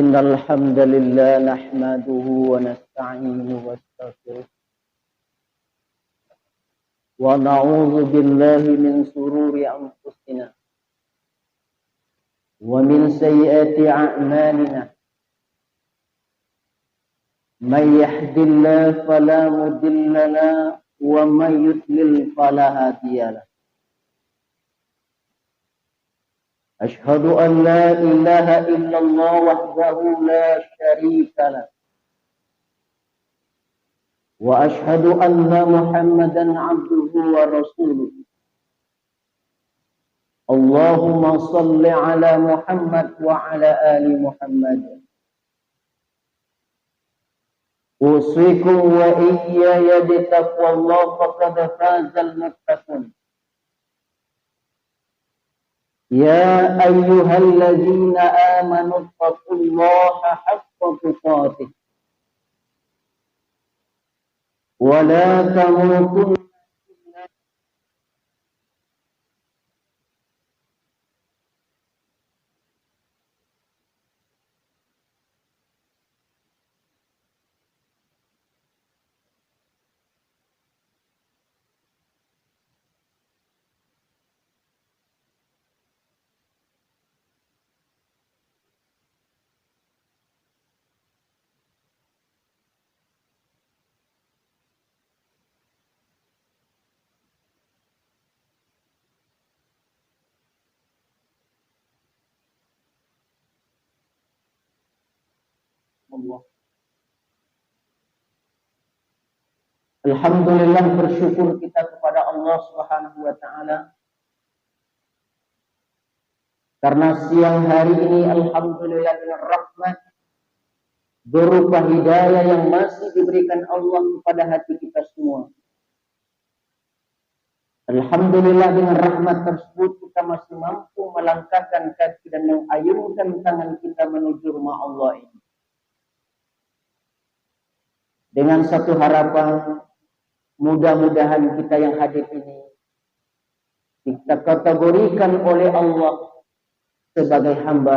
إن الحمد لله نحمده ونستعينه ونستغفره ونعوذ بالله من شرور أنفسنا ومن سيئات أعمالنا من يهد الله فلا مضل له ومن يضلل فلا هادي له أشهد أن لا إله إلا الله وحده لا شريك له وأشهد أن محمدا عبده ورسوله اللهم صل على محمد وعلى آل محمد أوصيكم وإياي بتقوى الله فقد فاز المتقون يا أيها الذين آمنوا اتقوا الله حق تقاته ولا تموتن Allah. Alhamdulillah, bersyukur kita kepada Allah Subhanahu wa taala karena siang hari ini alhamdulillah dengan rahmat berupa hidayah yang masih diberikan Allah kepada hati kita semua. Alhamdulillah dengan rahmat tersebut kita masih mampu melangkahkan kaki dan mengayunkan tangan kita menuju rumah Allah ini. Dengan satu harapan, mudah-mudahan kita yang hadir ini kita kategorikan oleh Allah sebagai hamba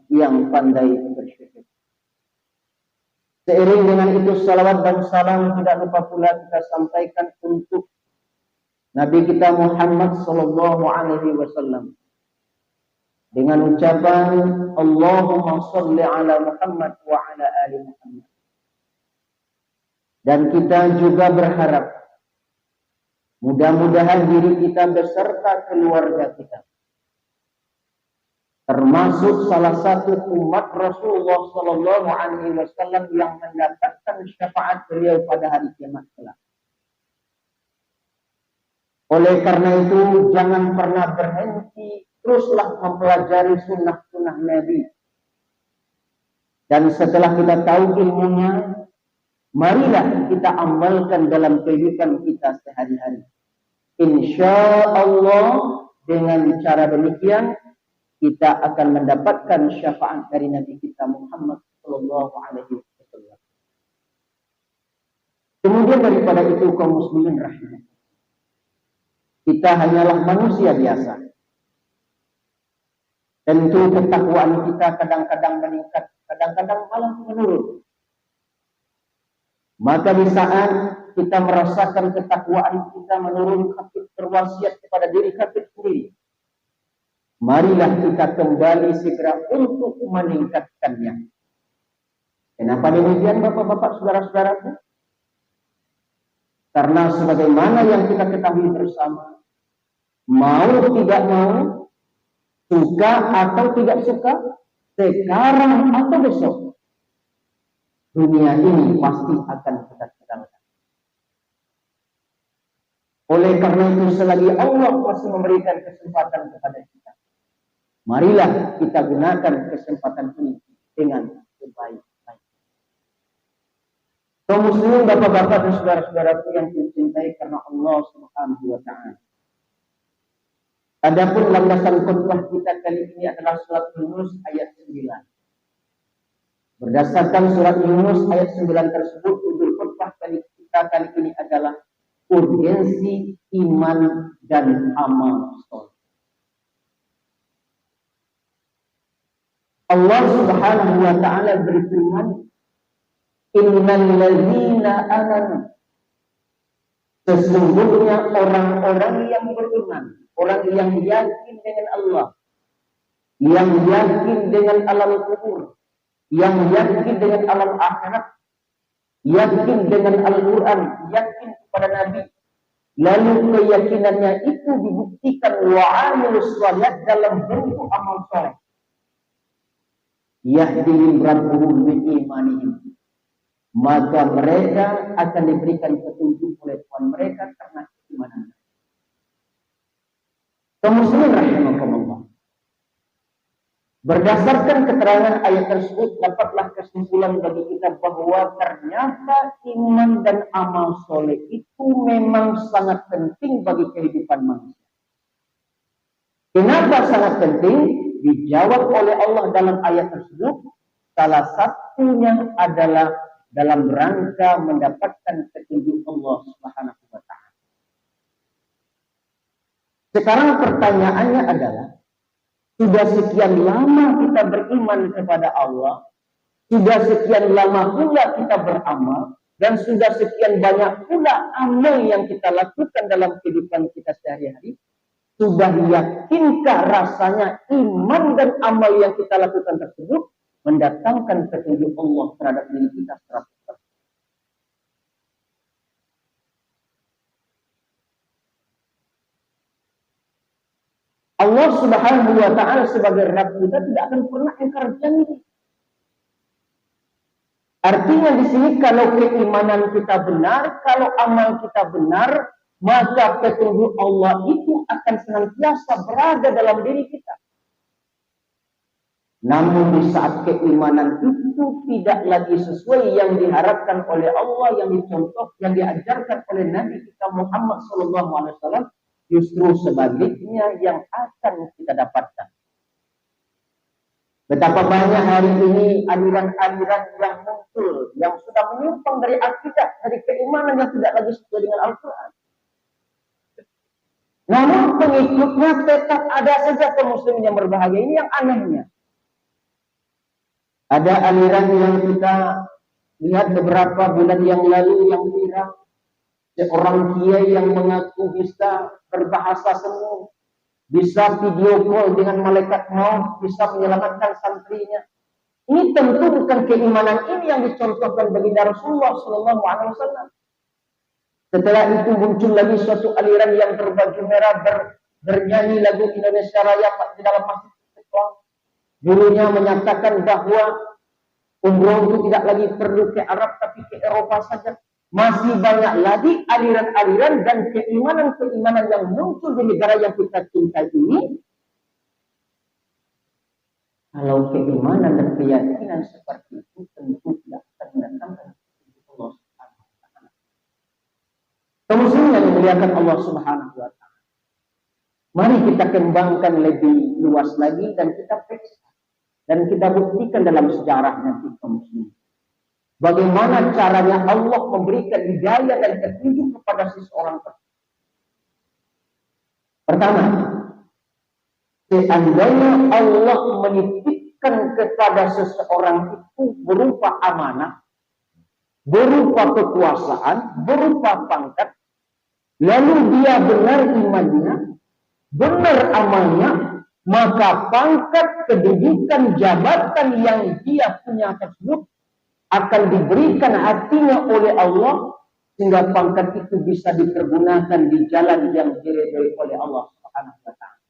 yang pandai bersyukur. Seiring dengan itu salawat dan salam tidak lupa pula kita sampaikan untuk Nabi kita Muhammad sallallahu alaihi wasallam dengan ucapan Allahumma shalli ala Muhammad wa ala ali Muhammad. Dan kita juga berharap mudah-mudahan diri kita beserta keluarga kita termasuk salah satu umat Rasulullah sallallahu alaihi wasallam yang mendapatkan syafaat beliau pada hari kiamat kelak. Oleh karena itu jangan pernah berhenti, teruslah mempelajari sunnah-sunnah Nabi. Dan setelah kita tahu ilmunya, marilah kita amalkan dalam kehidupan kita sehari-hari. Insya Allah dengan cara demikian kita akan mendapatkan syafaat dari Nabi kita Muhammad sallallahu alaihi wasallam. Kemudian daripada itu kaum muslimin rahimah, kita hanyalah manusia biasa. Tentu ketakwaan kita kadang-kadang meningkat, kadang-kadang malah menurun. Maka di saat kita merasakan ketakwaan kita menurun, khatib berwasiat kepada diri khatib sendiri, marilah kita kembali segera untuk meningkatkannya. Kenapa demikian Bapak-bapak, saudara-saudaraku? Karena sebagaimana yang kita ketahui bersama, mau tidak mau, suka atau tidak suka, sekarang atau besok, dunia ini pasti akan kita tinggalkan. Oleh karena itu selagi Allah masih memberikan kesempatan kepada kita, marilah kita gunakan kesempatan ini dengan sebaik-baik. Kaum muslimin, bapak-bapak dan saudara-saudaraku yang dicintai karena Allah Subhanahu wa taala. Adapun landasan khutbah kita kali ini adalah surat Yunus ayat 9. Berdasarkan surat Yunus ayat 9 tersebut, judul khutbah kita kali ini adalah urgensi iman dan amal soleh. Allah Subhanahu wa taala berfirman, "Innal ladzina amanu", sesungguhnya orang-orang yang beriman, orang yang yakin dengan Allah, yang yakin dengan alam kubur, yang yakin dengan alam akhirat, yakin dengan Al-Quran, yakin kepada Nabi, lalu keyakinannya itu dibuktikan wa amilus shalihat dalam bentuk amal saleh. Yahdihim rabbuhum bi imanihim, maka mereka akan diberikan petunjuk oleh Tuhan mereka karena keimanan. Kaum muslimin rahimakumullah. Berdasarkan keterangan ayat tersebut, dapatlah kesimpulan bagi kita bahwa ternyata iman dan amal soleh itu memang sangat penting bagi kehidupan manusia. Kenapa sangat penting? Dijawab oleh Allah dalam ayat tersebut. Salah satunya adalah dalam rangka mendapatkan petunjuk Allah Subhanahu wa taala. Sekarang pertanyaannya adalah, sudah sekian lama kita beriman kepada Allah, sudah sekian lama pula kita beramal, dan sudah sekian banyak pula amal yang kita lakukan dalam kehidupan kita sehari-hari. Sudah yakinkah rasanya iman dan amal yang kita lakukan tersebut mendatangkan petunjuk Allah terhadap diri kita 100%? Allah Subhanahu wa taala sebagai Rabb kita tidak akan pernah ingkar janji. Artinya di sini kalau keimanan kita benar, kalau amal kita benar, maka petunjuk Allah itu akan senantiasa berada dalam diri kita. Namun di saat keimanan itu tidak lagi sesuai yang diharapkan oleh Allah, yang dicontoh, yang diajarkan oleh Nabi kita Muhammad SAW, justru sebaliknya yang akan kita dapatkan. Betapa banyak hari ini aliran-aliran yang muncul, yang sudah menyimpang dari akidah, dari keimanan yang tidak lagi sesuai dengan Al-Quran. Namun pengikutnya tetap ada saja kaum muslimin yang berbahagia. Ini yang anehnya. Ada aliran yang kita lihat beberapa bulan yang lalu yang viral. Seorang kiai yang mengaku bisa berbahasa semu, bisa video call dengan malaikat maut, bisa menyelamatkan santrinya. Ini tentu bukan keimanan ini yang dicontohkan baginda Rasulullah SAW. Setelah itu muncul lagi suatu aliran yang berbaju merah bernyanyi lagu Indonesia Raya di dalam masjid Istiqlal. Gurunya menyatakan bahwa umroh itu tidak lagi perlu ke Arab tapi ke Eropa saja. Masih banyak lagi aliran-aliran dan keimanan-keimanan yang muncul di negara yang kita cintai ini. Kalau keimanan dan keyakinan seperti itu tentu tidak akan mendatangkan Allah Subhanahu wa taala. Muslim yang dimuliakan Allah Subhanahu wa taala. Mari kita kembangkan lebih luas lagi dan kita periksa dan kita buktikan dalam sejarah nanti kaum muslimin. Bagaimana caranya Allah memberikan hidayah dan petunjuk kepada seseorang tersebut. Pertama, seandainya Allah menitipkan kepada seseorang itu berupa amanah, berupa kekuasaan, berupa pangkat, lalu dia benar imannya, benar amalnya, maka pangkat, kedudukan, jabatan yang dia punya tersebut akan diberikan hatinya oleh Allah sehingga pangkat itu bisa dipergunakan di jalan yang diridhoi oleh Allah Subhanahu wa taala.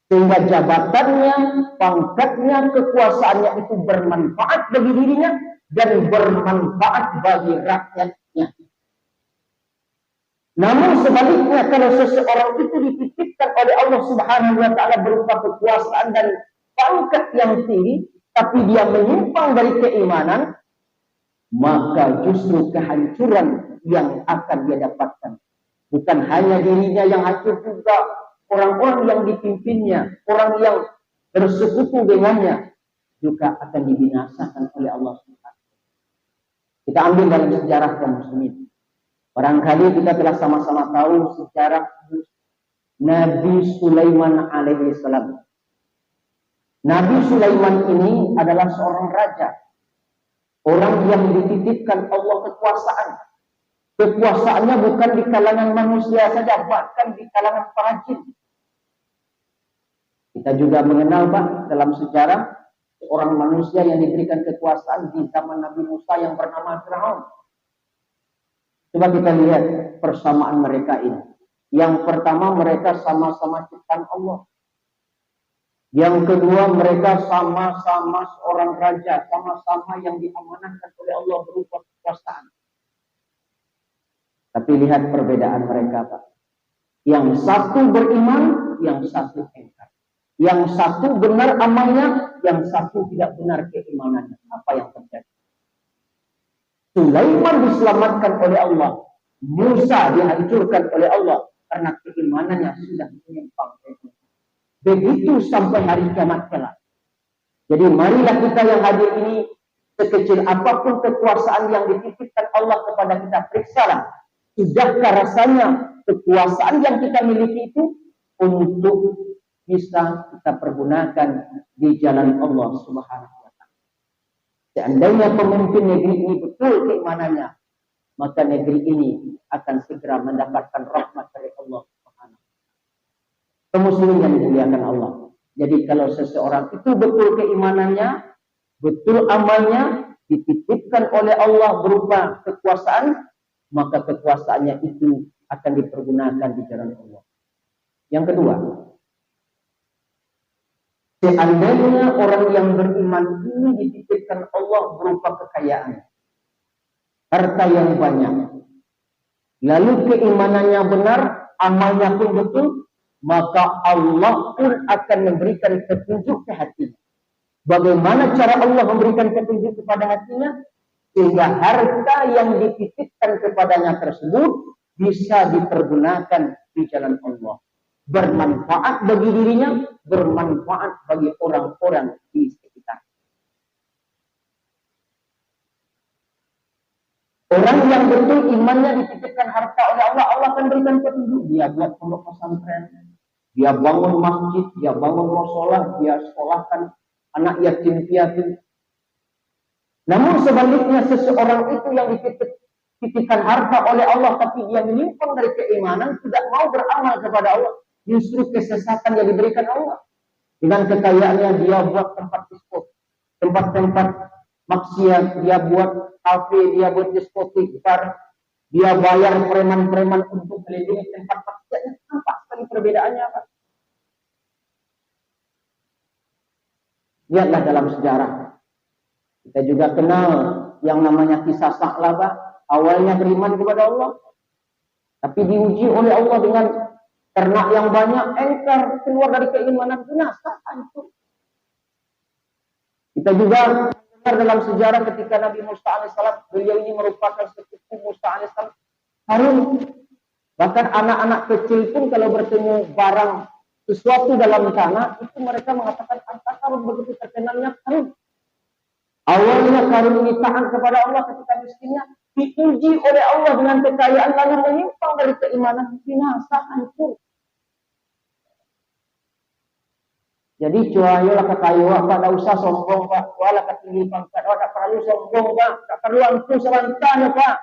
Sehingga jabatannya, pangkatnya, kekuasaannya itu bermanfaat bagi dirinya dan bermanfaat bagi rakyatnya. Namun sebaliknya, kalau seseorang itu dititipkan oleh Allah Subhanahu wa taala berupa kekuasaan dan pangkat yang tinggi, tapi dia menyimpang dari keimanan, maka justru kehancuran yang akan dia dapatkan. Bukan hanya dirinya yang hancur, juga orang-orang yang dipimpinnya, orang yang bersekutu dengannya, juga akan dibinasakan oleh Allah Subhanahu. Kita ambil dalam sejarah kaum muslimin. Barangkali kita telah sama-sama tahu sejarah Nabi Sulaiman alaihi salam. Nabi Sulaiman ini adalah seorang raja, orang yang dititipkan Allah kekuasaan. Kekuasaannya bukan di kalangan manusia saja, bahkan di kalangan para jin. Kita juga mengenal, Pak, dalam sejarah seorang manusia yang diberikan kekuasaan di zaman Nabi Musa yang bernama Firaun. Coba kita lihat persamaan mereka ini. Yang pertama, mereka sama-sama ciptaan Allah. Yang kedua, mereka sama-sama seorang raja, sama-sama yang diamanahkan oleh Allah berupa kekuasaan. Tapi lihat perbedaan mereka, Pak. Yang satu beriman, yang satu ingkar. Yang satu benar amalnya, yang satu tidak benar keimanannya. Apa yang terjadi? Sulaiman diselamatkan oleh Allah. Musa dihancurkan oleh Allah karena keimanannya sudah menyimpang. Begitu sampai hari kiamat kelak. Jadi marilah kita yang hadir ini, sekecil apapun kekuasaan yang dititipkan Allah kepada kita, periksalah. Sudahkah rasanya kekuasaan yang kita miliki itu untuk bisa kita pergunakan di jalan Allah Subhanahu wa Ta'ala. Seandainya pemimpin negeri ini betul keimanannya, maka negeri ini akan segera mendapatkan rahmat dari Allah Subhanahu wa Ta'ala. Kaum muslimin yang dimuliakan Allah. Jadi kalau seseorang itu betul keimanannya, betul amalnya, dititipkan oleh Allah berupa kekuasaan, maka kekuasaannya itu akan dipergunakan di jalan Allah. Yang kedua, seandainya orang yang beriman ini dititipkan Allah berupa kekayaan, harta yang banyak, lalu keimanannya benar, amalnya pun betul, maka Allah pun akan memberikan petunjuk ke hatinya. Bagaimana cara Allah memberikan petunjuk kepada hatinya? Sehingga harta yang dititipkan kepadanya tersebut bisa dipergunakan di jalan Allah. Bermanfaat bagi dirinya, bermanfaat bagi orang-orang di sekitar. Orang yang betul imannya dititipkan harta oleh Allah, Allah akan berikan petunjuk. Dia buat pondok pesantren, dia bangun masjid, dia bangun musola, dia sekolahkan anak yatim piatu. Namun sebaliknya seseorang itu yang dititipkan harta oleh Allah tapi dia menyimpang dari keimanan, tidak mau beramal kepada Allah, justru kesesatan yang diberikan Allah. Dengan kekayaannya dia buat tempat diskotik, tempat-tempat maksiat, dia buat kafe, dia buat diskotik, dia bayar preman-preman untuk melindungi tempat maksiatnya. Nampak sekali perbedaannya, Pak. Lihatlah dalam sejarah. Kita juga kenal yang namanya kisah Sa'labah. Awalnya beriman kepada Allah, tapi diuji oleh Allah dengan ternak yang banyak, engkar, keluar dari keimanan, binasa, hancur. Kita juga dengar dalam sejarah ketika Nabi Musa alaihissalam, beliau ini merupakan sepupu Musa alaihissalam, Harun. Bahkan anak-anak kecil pun kalau bertemu barang sesuatu dalam tanah, itu mereka mengatakan Harun, begitu terkenalnya Harun. Awalnya Karun ini taat kepada Allah ketika miskinnya, diuji oleh Allah dengan kekayaan lalu menyimpang dari keimanan, binasa, hancur. Jadi cuayolah kekayaan, Pak, tidak usah sombong, Pak. Walau ketinggi pangkat, tak perlu sombong, Pak. Tak perlu angkuh selantan, Pak.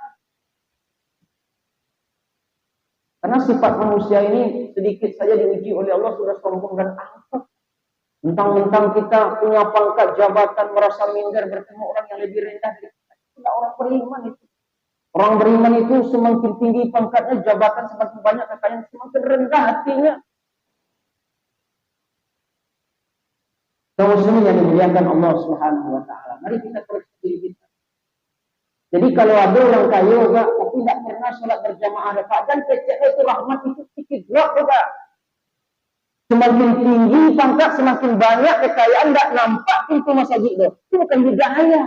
Karena sifat manusia ini sedikit saja diuji oleh Allah sudah sombong dan angkuh. Mentang-mentang kita punya pangkat jabatan, merasa minder bertemu orang yang lebih rendah dari kita. Tidak orang beriman itu. Orang beriman itu semakin tinggi pangkatnya, jabatan semakin banyak, kekayaan semakin rendah hatinya. Kaum muslimin yang dimuliakan Allah Subhanahu wa Ta'ala. Mari kita koreksi diri kita. Jadi kalau ada orang kaya, Pak, tapi tidak pernah sholat berjamaah, Pak, dan kecil itu rahmat itu sedikit drop, Pak. Semakin tinggi pangkat, semakin banyak kekayaan, tidak nampak pintu masjid itu. Itu bukan hidayah.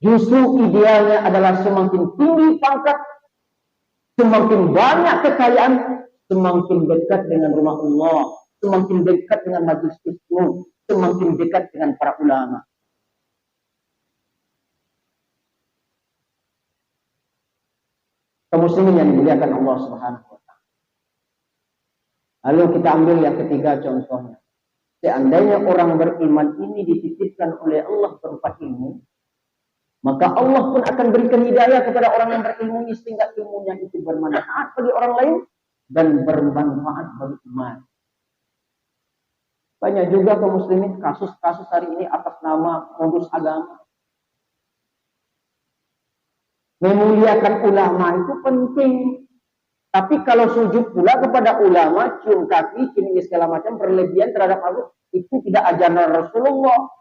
Justru idealnya adalah semakin tinggi pangkat, semakin banyak kekayaan, semakin dekat dengan rumah Allah, semakin dekat dengan majelis ilmu, semakin dekat dengan para ulama. Kaum muslimin yang dimuliakan Allah Subhanahu wa Ta'ala. Lalu kita ambil yang ketiga contohnya. seandainya orang beriman ini dititipkan oleh Allah berupa ilmu, maka Allah pun akan berikan hidayah kepada orang yang berilmu sehingga ilmunya itu bermanfaat bagi orang lain dan bermanfaat bagi umat. Banyak juga kaum muslimin kasus-kasus hari ini atas nama modus agama. Memuliakan ulama itu penting. Tapi kalau sujud pula kepada ulama, cium kaki, cium segala macam berlebihan terhadap Allah, itu tidak ajaran Rasulullah.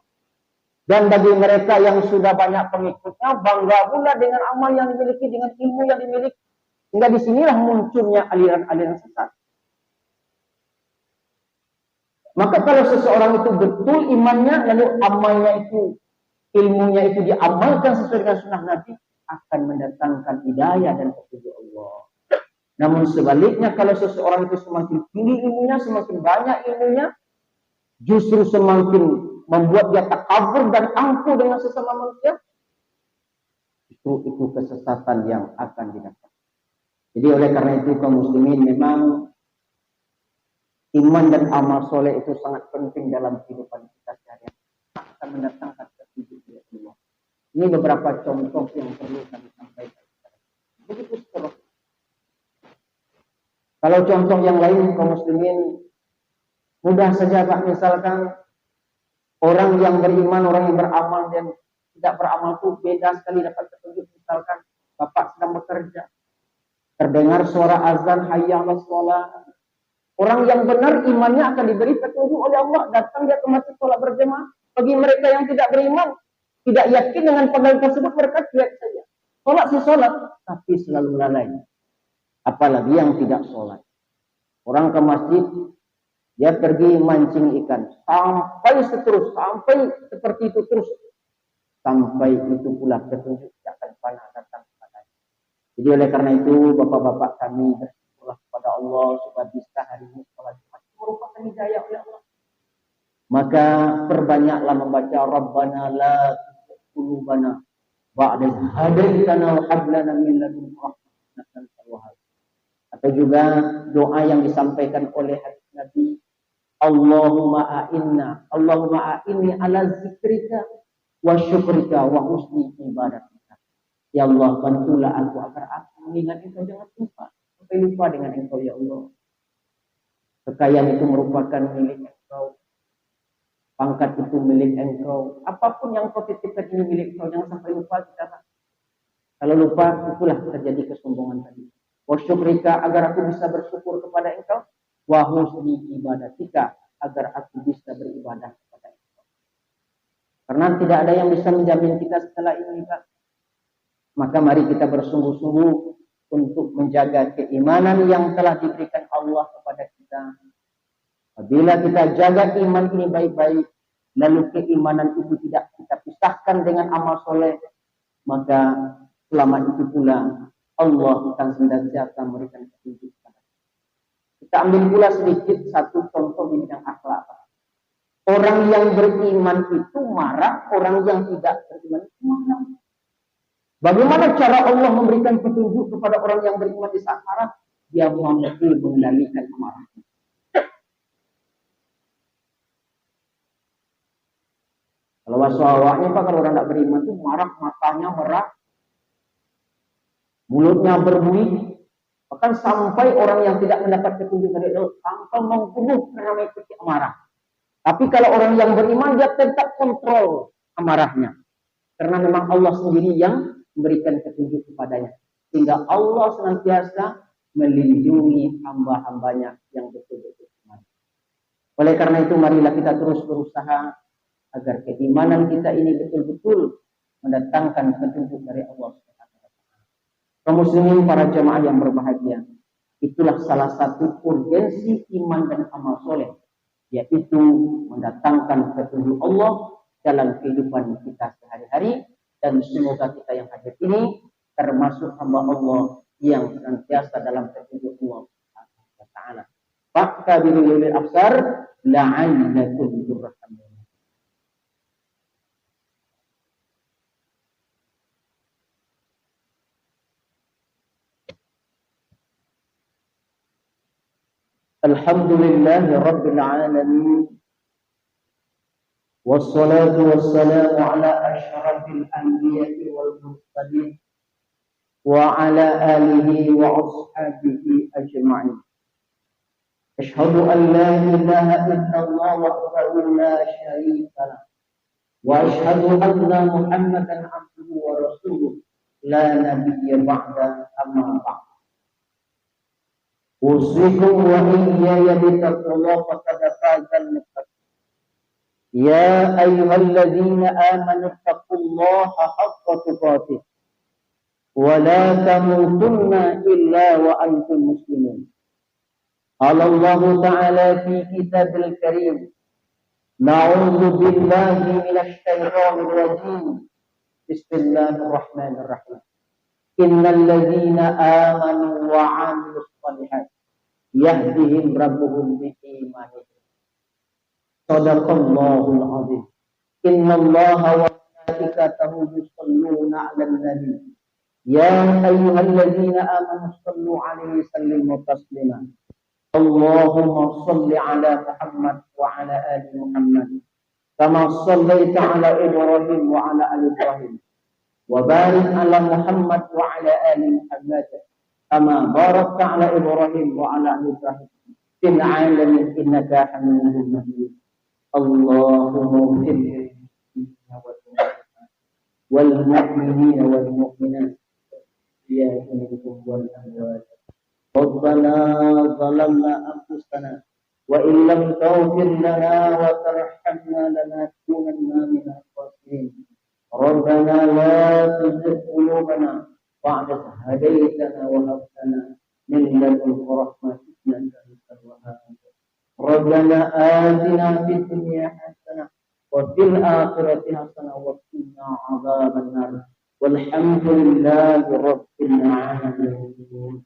Dan bagi mereka yang sudah banyak pengikutnya, bangga pula dengan amal yang dimiliki, dengan ilmu yang dimiliki. Sehingga disinilah munculnya aliran-aliran sesat. Maka kalau seseorang itu betul imannya, lalu amalnya itu, ilmunya itu diamalkan sesuai dengan sunnah Nabi, akan mendatangkan hidayah dan petunjuk Allah. Namun sebaliknya, kalau seseorang itu semakin tinggi ilmunya, semakin banyak ilmunya, justru semakin membuat dia takabur dan angkuh dengan sesama manusia, itu kesesatan yang akan didapat. Jadi oleh karena itu kaum muslimin, memang iman dan amal soleh itu sangat penting dalam kehidupan kita sehari-hari, akan mendatangkan petunjuk dari Allah. Ini beberapa contoh yang perlu kami sampaikan. Begitu seterusnya. Kalau contoh yang lain kaum muslimin, mudah saja Pak, misalkan orang yang beriman, orang yang beramal dan tidak beramal itu beda sekali dapat petunjuk. Misalkan Bapak sedang bekerja, terdengar suara azan hayya 'alas shalah. Orang yang benar imannya akan diberi petunjuk oleh Allah, datang dia ke masjid sholat berjamaah. Bagi mereka yang tidak beriman, tidak yakin dengan panggilan tersebut, mereka cuek saja. Sholat sih sholat, tapi selalu lalai. Apalagi yang tidak sholat. Orang ke masjid, dia pergi mancing ikan. Sampai seperti itu terus. Sampai itu pula petunjuk akan pernah datang kepadanya. Jadi oleh karena itu, bapak-bapak kami bersyukurlah kepada Allah supaya bisa hari ini sholat Jumat merupakan hidayah oleh Allah. Maka perbanyaklah membaca Rabbana la tuzigh qulubana ba'da idh hadaitana wa hab lana min ladunka rahmatan innaka antal wahhab. Atau juga doa yang disampaikan oleh hadis Nabi, Allahumma a'inni ala zikrika wa syukrika wa husni ibadatika. Ya Allah, bantulah aku agar aku mengingat Engkau, jangan lupa sampai lupa dengan Engkau ya Allah. Kekayaan itu merupakan milik Engkau, pangkat itu milik Engkau, apapun yang Kau titipkan ini milik Engkau, jangan sampai lupa kita. Kalau lupa, itulah terjadi kesombongan tadi. Wa syukrika, agar aku bisa bersyukur kepada Engkau, wa husni ibadatika, agar aku bisa beribadah kepada Engkau. Karena tidak ada yang bisa menjamin kita setelah ini, Pak. Maka mari kita bersungguh-sungguh untuk menjaga keimanan yang telah diberikan Allah kepada kita. Apabila kita jaga iman ini baik-baik, lalu keimanan itu tidak kita pisahkan dengan amal soleh, maka selama itu pula Allah akan senantiasa memberikan petunjuk kepada kita. Kita ambil pula sedikit satu contoh di bidang akhlak. Orang yang beriman itu marah, orang yang tidak beriman itu marah. Bagaimana cara Allah memberikan petunjuk kepada orang yang beriman di saat marah? Dia mampu mengendalikan amarahnya. Kalau waswasnya Pak, kalau orang tidak beriman itu marah, matanya merah, mulutnya berbunyi, bahkan sampai orang yang tidak mendapat petunjuk dari Allah sampai membunuh karena mengikuti amarah. Tapi kalau orang yang beriman, dia tetap kontrol amarahnya, karena memang Allah sendiri yang memberikan petunjuk kepadanya, sehingga Allah senantiasa melindungi hamba-hambanya yang betul-betul beriman. Oleh karena itu, marilah kita terus berusaha agar keimanan kita ini betul-betul mendatangkan petunjuk dari Allah. Kaum muslimin, para jamaah yang berbahagia, itulah salah satu urgensi iman dan amal soleh, yaitu mendatangkan petunjuk Allah dalam kehidupan kita sehari-hari. Dan semoga kita yang hadir ini termasuk hamba Allah yang senantiasa dalam petunjuk Allah Subhanahu wa taala. Fa'tabiru absar la'allakum turhamun. Alhamdulillahi rabbil alamin. والصلاة والسلام على أشرف الأنبياء والمرسلين وعلى آله وأصحابه أجمعين. أشهد أن لا إله إلا الله وحده لا شريك له، وأشهد أن محمدا عبده ورسوله لا نبي بعده، أما بعد. أوصيكم وإياي بتقوى الله فقد فاز المتقون. يا أيها الذين آمنوا اتقوا الله حق تقاته ولا تموتن إلا وأنتم مسلمون. قال الله تعالى في كتاب الكريم: نعوذ بالله من الشيطان الرجيم، بسم الله الرحمن الرحيم. إن الذين آمنوا وعملوا الصالحات يهديهم ربهم بإيمانهم. Sadaqallahul azim. Innallaha wa malaikatahu yusholluna 'alan nabi. Ya ayyuhalladzina amanu shallu 'alaihi sallimu taslima. Allahumma shalli 'ala Muhammad wa 'ala ali Muhammad. Kama shallaita 'ala Ibrahim wa 'ala ali Ibrahim. Wa barik 'ala Muhammad wa 'ala ali Muhammad. Kama barakta 'ala Ibrahim wa 'ala ali Ibrahim fil 'alamin innaka Hamidum Majid. Allahumma ighfir والمؤمنين والمؤمنات الأحياء منهم والأموات. ربنا ظلمنا أنفسنا وإن لم تغفر لنا وترحمنا لنكونن من الخاسرين. ربنا لا تزغ قلوبنا بعد إذ هديتنا وهب لنا من لدنك رحمة إنك أنت الوهاب. ربنا آتنا في الدنيا حسنة وفي الآخرة حسنة وقنا عذاب النار. والحمد لله رب العالمين.